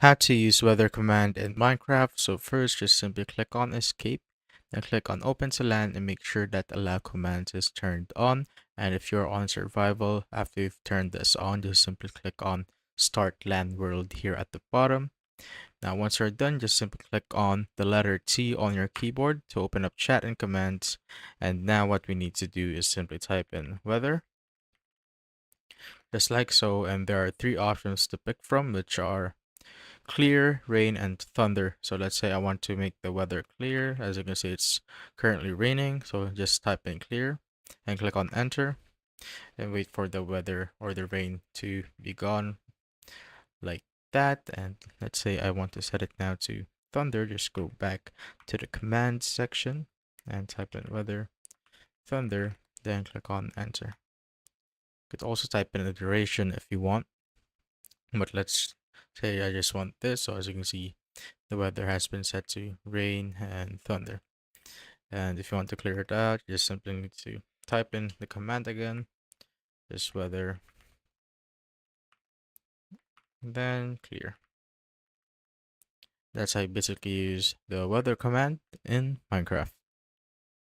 How to use weather command in Minecraft. So first, just simply click on escape, then click on open to LAN and make sure that allow commands is turned on. And if you're on survival, after you've turned this on, just simply click on start LAN world here at the bottom. Now, once you're done, just simply click on the letter T on your keyboard to open up chat and commands. And now what we need to do is simply type in weather, just like so. And there are three options to pick from, which are clear, rain, and thunder. So let's say I want to make the weather clear. As you can see, it's currently raining. So just type in clear and click on enter and wait for the weather or the rain to be gone like that. And let's say I want to set it now to thunder. Just go back to the commands section and type in weather, thunder, then click on enter. You could also type in the duration if you want, but let's say I just want this. So as you can see, the weather has been set to rain and thunder. And if you want to clear it out, you just simply need to type in the command again, just weather, then clear. That's how you basically use the weather command in Minecraft.